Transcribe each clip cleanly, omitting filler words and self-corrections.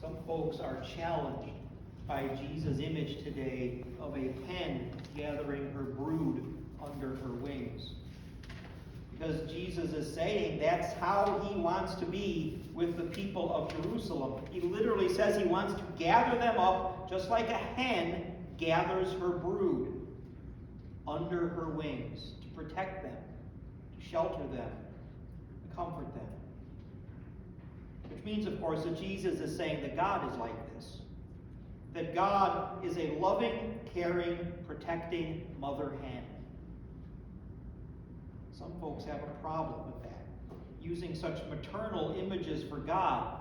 Some folks are challenged by Jesus' image today of a hen gathering her brood under her wings. Because Jesus is saying that's how he wants to be with the people of Jerusalem. He literally says he wants to gather them up just like a hen gathers her brood under her wings to protect them, to shelter them, to comfort them. Which means, of course, that Jesus is saying that God is like this. That God is a loving, caring, protecting mother hen. Some folks have a problem with that, using such maternal images for God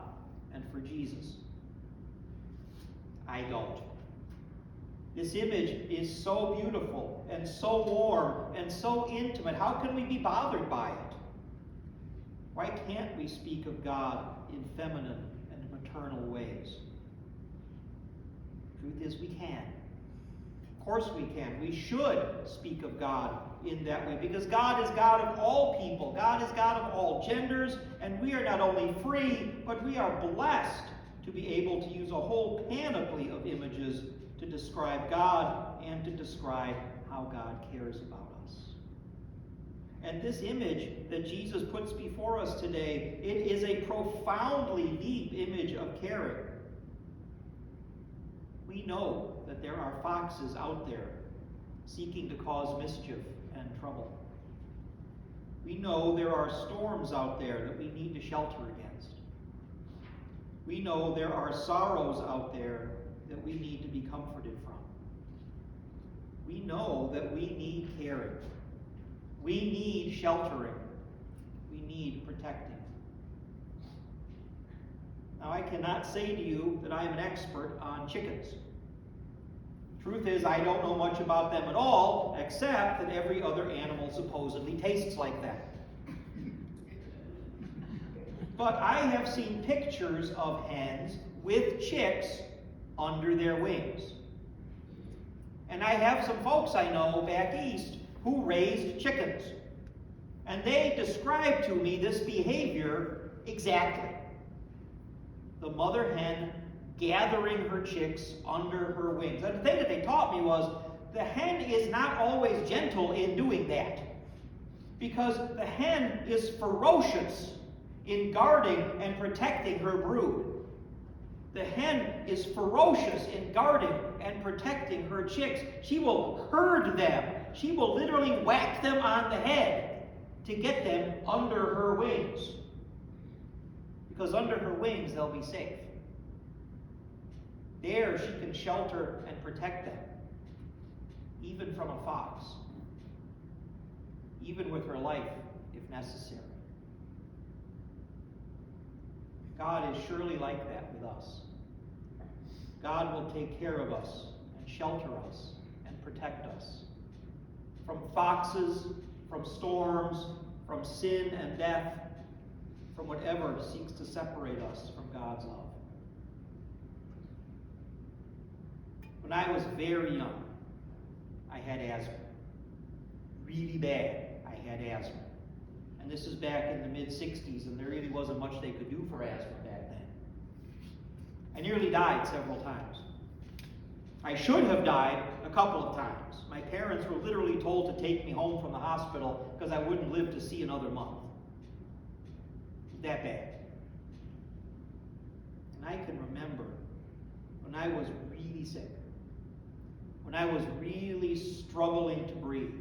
and for Jesus. I don't. This image is so beautiful and so warm and so intimate. How can we be bothered by it? Why can't we speak of God in feminine and maternal ways? Truth is, we can. Of course we can. We should speak of God in that way, because God is God of all people. God is God of all genders, and we are not only free, but we are blessed to be able to use a whole panoply of images to describe God and to describe how God cares about us. And this image that Jesus puts before us today, it is a profoundly deep image of caring. We know that there are foxes out there seeking to cause mischief and trouble. We know there are storms out there that we need to shelter against. We know there are sorrows out there that we need to be comforted from. We know that we need caring. We need sheltering. We need protecting. Now, I cannot say to you that I am an expert on chickens. Truth is, I don't know much about them at all, except that every other animal supposedly tastes like that. But I have seen pictures of hens with chicks under their wings. And I have some folks I know back east who raised chickens. And they described to me this behavior exactly. The mother hen gathering her chicks under her wings. And the thing that they taught me was the hen is not always gentle in doing that, because the hen is ferocious in guarding and protecting her brood. The hen is ferocious in guarding and protecting her chicks. She will herd them. She will literally whack them on the head to get them under her wings. Because under her wings, they'll be safe. There, she can shelter and protect them, even from a fox, even with her life, if necessary. God is surely like that with us. God will take care of us and shelter us and protect us from foxes, from storms, from sin and death, from whatever seeks to separate us from God's love. When I was very young, I had asthma. Really bad, I had asthma. And this is back in the mid-60s, and there really wasn't much they could do for asthma back then. I nearly died several times. I should have died a couple of times. My parents were literally told to take me home from the hospital because I wouldn't live to see another month. That bad. And I can remember when I was really sick, when I was really struggling to breathe,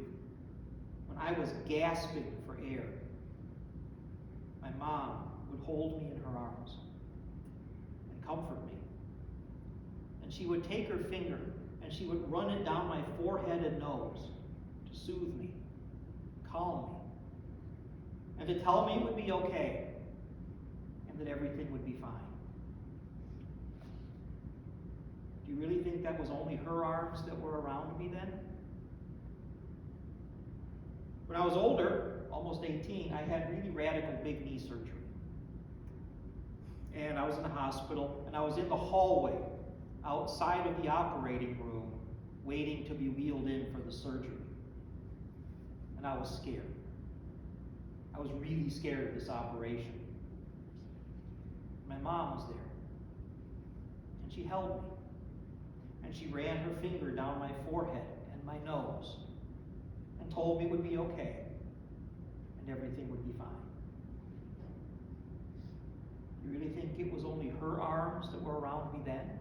when I was gasping for air, my mom would hold me in her arms and comfort me. And she would take her finger and she would run it down my forehead and nose to soothe me, calm me, and to tell me it would be okay and that everything would be fine. Do you really think that was only her arms that were around me then? When I was older, almost 18, I had really radical big knee surgery. And I was in the hospital, and I was in the hallway outside of the operating room waiting to be wheeled in for the surgery. And I was scared. I was really scared of this operation. My mom was there. And she held me. And she ran her finger down my forehead and my nose and told me it would be okay and everything would be fine. You really think it was only her arms that were around me then?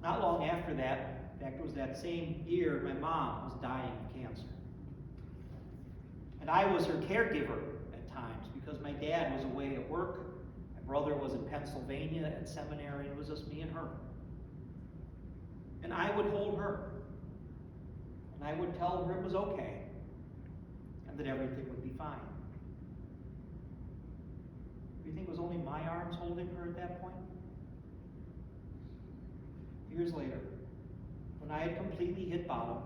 Not long after that, in fact, it was that same year, my mom was dying of cancer. And I was her caregiver at times because my dad was away at work. My brother was in Pennsylvania at seminary, and it was just me and her. And I would hold her. And I would tell her it was okay and that everything would be fine. Do you think it was only my arms holding her at that point? Years later, when I had completely hit bottom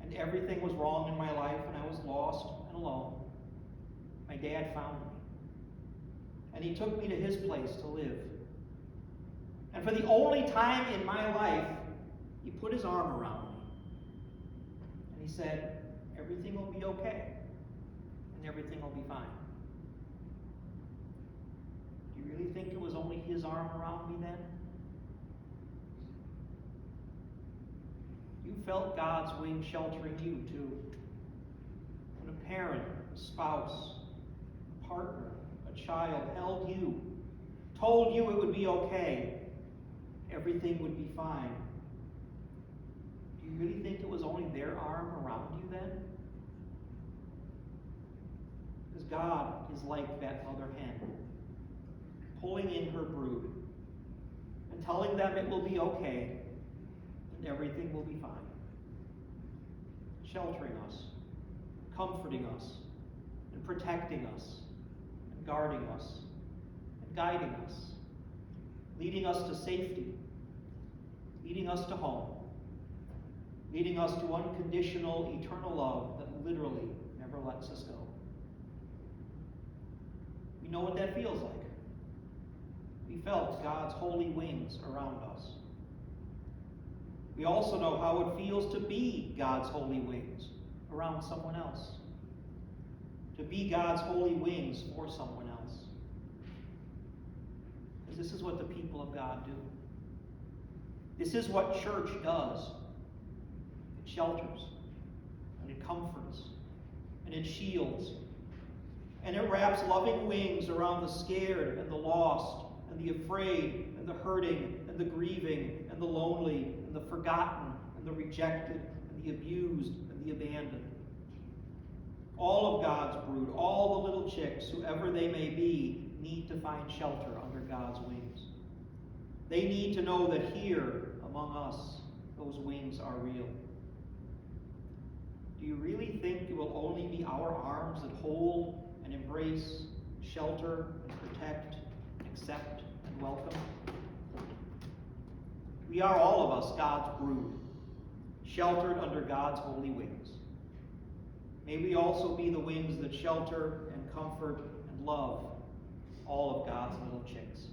and everything was wrong in my life and I was lost and alone, my dad found me. And he took me to his place to live. And for the only time in my life, he put his arm around me. And he said, everything will be okay. And everything will be fine. Do you really think it was only his arm around me then? You felt God's wing sheltering you too. When a parent, a spouse, a partner, a child held you, told you it would be okay, everything would be fine. Do you really think it was only their arm around you then? Because God is like that mother hen, pulling in her brood and telling them it will be okay and everything will be fine. Sheltering us, comforting us, and protecting us, and guarding us, and guiding us, leading us to safety, leading us to home, leading us to unconditional, eternal love that literally never lets us go. We know what that feels like. We felt God's holy wings around us. We also know how it feels to be God's holy wings around someone else. To be God's holy wings for someone else. Because this is what the people of God do. This is what church does. It shelters, and it comforts, and it shields, and it wraps loving wings around the scared and the lost, and the afraid, and the hurting, and the grieving, and the lonely, and the forgotten, and the rejected, and the abused, and the abandoned. All of God's brood, all the little chicks, whoever they may be, need to find shelter under God's wings. They need to know that here, among us, those wings are real. Do you really think it will only be our arms that hold and embrace, shelter, and protect, accept, and welcome? We are all of us God's brood, sheltered under God's holy wings. May we also be the wings that shelter and comfort and love all of God's little chicks.